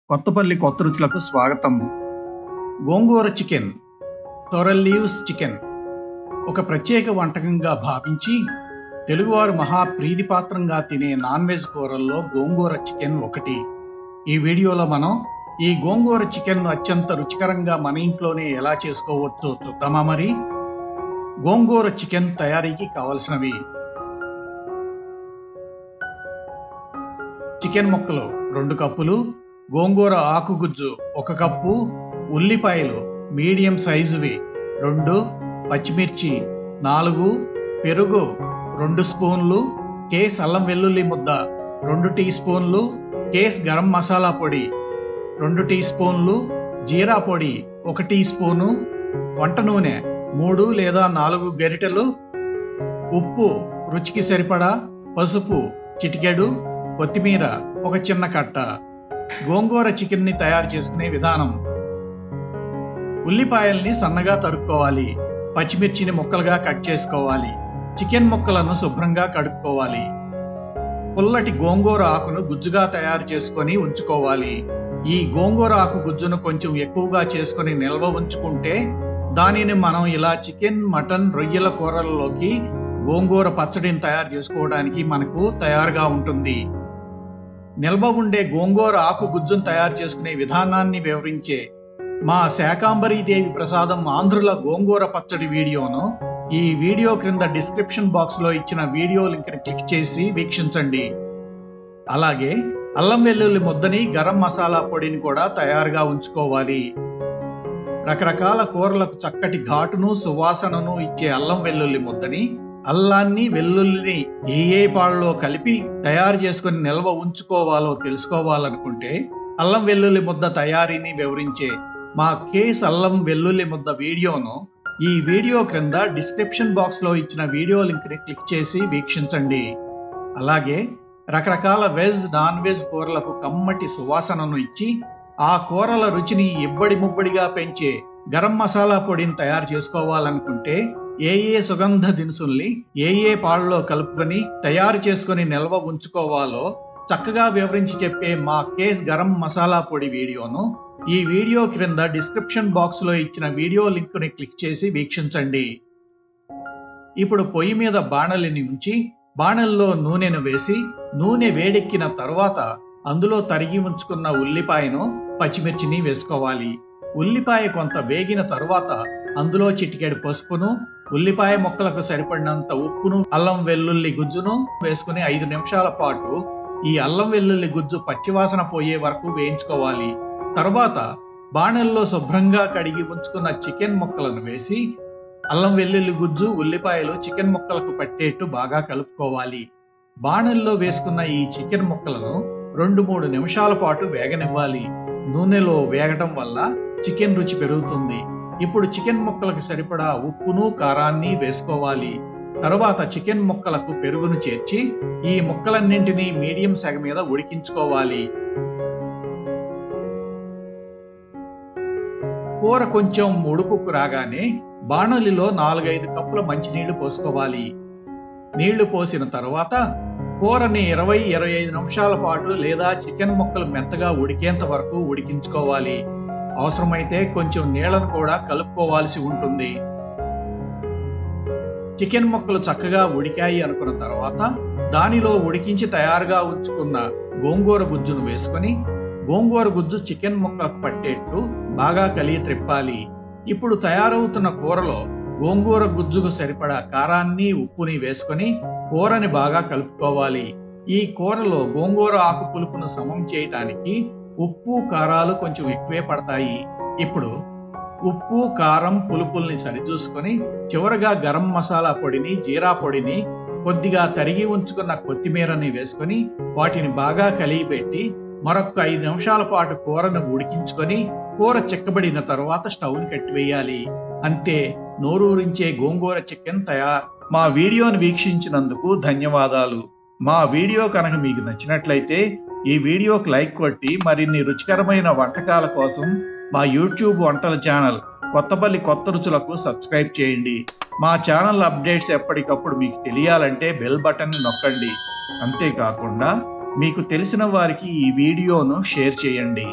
కొత్తపల్లి కొత్త రుచులకు స్వాగతం. గోంగూర chicken, సొరల్ leaves chicken ఒక ప్రత్యేక వంటకంగా భావించి తెలుగువారు మహా ప్రీతిపాత్రంగా తినే నాన్ వెజ్ కూరల్లో గోంగూర చికెన్ ఒకటి. ఈ వీడియోలో మనం ఈ గోంగూర చికెన్ అత్యంత రుచికరంగా మన ఇంట్లోనే ఎలా చేసుకోవచ్చో చూద్దామా. మరి గోంగూర చికెన్ తయారీకి కావలసినవి: చికెన్ ముక్కలు 2 కప్పులు, గోంగూర ఆకుగుజ్జు 1 కప్పు, ఉల్లిపాయలు మీడియం సైజువి 2, పచ్చిమిర్చి 4, పెరుగు 2 స్పూన్లు, కేస్ అల్లం వెల్లుల్లి ముద్ద 2 టీ స్పూన్లు, కేస్ గరం మసాలా పొడి 2 టీ స్పూన్లు, జీరా పొడి 1 టీ స్పూను, వంట నూనె 3 లేదా 4 గరిటెలు, ఉప్పు రుచికి సరిపడా, పసుపు చిటికెడు, కొత్తిమీర 1 చిన్న కట్ట. గోంగూర చికెన్ని తయారు చేసుకునే విధానం: ఉల్లిపాయల్ని సన్నగా తరుక్కోవాలి, పచ్చిమిర్చిని ముక్కలుగా కట్ చేసుకోవాలి, చికెన్ ముక్కలను శుభ్రంగా కడుక్కోవాలి, పుల్లటి గోంగూర ఆకును గుజ్జుగా తయారు చేసుకొని ఉంచుకోవాలి. ఈ గోంగూర ఆకు గుజ్జును కొంచెం ఎక్కువగా చేసుకొని నిల్వ ఉంచుకుంటే దానిని మనం ఇలా చికెన్, మటన్, రొయ్యల కూరలలోకి గోంగూర పచ్చడిని తయారు చేసుకోవడానికి మనకు తయారుగా ఉంటుంది. నిల్వ ఉండే గోంగూర ఆకు గుజ్జును తయారు చేసుకునే విధానాన్ని వివరించే మా శాకాంబరీదేవి ప్రసాదం ఆంధ్రుల గోంగూర పచ్చడి వీడియోను ఈ వీడియో క్రింద డిస్క్రిప్షన్ బాక్స్లో ఇచ్చిన వీడియో లింక్ని క్లిక్ చేసి వీక్షించండి. అలాగే అల్లం వెల్లుల్లి ముద్దని, గరం మసాలా పొడిని కూడా తయారుగా ఉంచుకోవాలి. రకరకాల కూరలకు చక్కటి ఘాటును, సువాసనను ఇచ్చే అల్లం వెల్లుల్లి ముద్దని, అల్లాన్ని, వెల్లుల్లిని ఏ పాళ్ళలో కలిపి తయారు చేసుకుని నిల్వ ఉంచుకోవాలో తెలుసుకోవాలనుకుంటే అల్లం వెల్లుల్లి ముద్ద తయారీని వివరించే మా కేస్ అల్లం వెల్లుల్లి ముద్ద వీడియోను ఈ వీడియో క్రింద డిస్క్రిప్షన్ బాక్స్లో ఇచ్చిన వీడియో లింక్ని క్లిక్ చేసి వీక్షించండి. అలాగే రకరకాల వెజ్, నాన్ వెజ్ కూరలకు కమ్మటి సువాసనను ఇచ్చి ఆ కూరల రుచిని ఇబ్బడి ముబ్బడిగా పెంచే గరం మసాలా పొడిని తయారు చేసుకోవాలనుకుంటే ఏ సుగంధ దినుసుల్ని ఏ పాళ్ళలో కలుపుకొని తయారు చేసుకుని నిల్వ ఉంచుకోవాలో చక్కగా వివరించి చెప్పే మా కేస్ గరం మసాలా పొడి వీడియోను ఈ వీడియో క్రింద డిస్క్రిప్షన్ బాక్స్లో ఇచ్చిన వీడియో లింక్ని క్లిక్ చేసి వీక్షించండి. ఇప్పుడు పొయ్యి మీద బాణలిని ఉంచి బాణల్లో నూనెను వేసి నూనె వేడెక్కిన తరువాత అందులో తరిగి ఉంచుకున్న ఉల్లిపాయను, పచ్చిమిర్చిని వేసుకోవాలి. ఉల్లిపాయ కొంత వేగిన తరువాత అందులో చిటికెడు పసుపును, ఉల్లిపాయ ముక్కలకు సరిపడినంత ఉప్పును, అల్లం వెల్లుల్లి గుజ్జును వేసుకుని 5 నిమిషాల పాటు ఈ అల్లం వెల్లుల్లి గుజ్జు పచ్చివాసన పోయే వరకు వేయించుకోవాలి. తరువాత బాణల్లో శుభ్రంగా కడిగి ఉంచుకున్న చికెన్ ముక్కలను వేసి అల్లం వెల్లుల్లి గుజ్జు, ఉల్లిపాయలు చికెన్ ముక్కలకు పట్టేట్టు బాగా కలుపుకోవాలి. బాణల్లో వేసుకున్న ఈ చికెన్ ముక్కలను 2-3 నిమిషాల పాటు వేగనివ్వాలి. నూనెలో వేగటం వల్ల చికెన్ రుచి పెరుగుతుంది. ఇప్పుడు చికెన్ ముక్కలకు సరిపడా ఉప్పును, కారాన్ని వేసుకోవాలి. తరువాత చికెన్ ముక్కలకు పెరుగును చేర్చి ఈ ముక్కలన్నింటినీ మీడియం సెగ మీద ఉడికించుకోవాలి. కూర కొంచెం ఉడుకుకు రాగానే బాణలిలో 4-5 కప్పుల మంచినీళ్లు పోసుకోవాలి. నీళ్లు పోసిన తరువాత కూరని 20-25 నిమిషాల పాటు లేదా చికెన్ ముక్కలు మెత్తగా ఉడికేంత వరకు ఉడికించుకోవాలి. అవసరమైతే కొంచెం నీళ్లను కూడా కలుపుకోవాల్సి ఉంటుంది. చికెన్ ముక్కలు చక్కగా ఉడికాయి అనుకున్న తర్వాత దానిలో ఉడికించి తయారుగా ఉంచుకున్న గోంగూర గుజ్జును వేసుకొని గోంగూర గుజ్జు చికెన్ ముక్కలకు పట్టేట్టు బాగా కలిగి త్రిప్పాలి. ఇప్పుడు తయారవుతున్న కూరలో గోంగూర గుజ్జుకు సరిపడా కారాన్ని, ఉప్పుని వేసుకొని కూరని బాగా కలుపుకోవాలి. ఈ కూరలో గోంగూర ఆకు పులుపును సమం చేయటానికి ఉప్పు, కారాలు కొంచెం ఎక్కువే పడతాయి. ఇప్పుడు ఉప్పు, కారం, పులుపుల్ని సరిచూసుకొని చివరగా గరం మసాలా పొడిని, జీరా పొడిని, కొద్దిగా తరిగి ఉంచుకున్న కొత్తిమీరని వేసుకొని వాటిని బాగా కలిగిపెట్టి మరొక 5 నిమిషాల పాటు కూరను ఉడికించుకొని కూర చిక్కబడిన తరువాత స్టవ్ని కట్టివేయాలి. అంతే, నోరూరించే గోంగూర చికెన్ తయారు. మా వీడియోను వీక్షించినందుకు ధన్యవాదాలు. మా వీడియో కనుక మీకు నచ్చినట్లయితే ఈ వీడియోకి లైక్ కొట్టి మరిన్ని రుచికరమైన వంటకాల కోసం మా యూట్యూబ్ వంటల ఛానల్ కొత్తపల్లి కొత్త రుచులకు సబ్స్క్రైబ్ చేయండి. మా ఛానల్ అప్డేట్స్ ఎప్పటికప్పుడు మీకు తెలియాలంటే బెల్ బటన్ని నొక్కండి. అంతేకాకుండా మీకు తెలిసిన వారికి ఈ వీడియోను షేర్ చేయండి.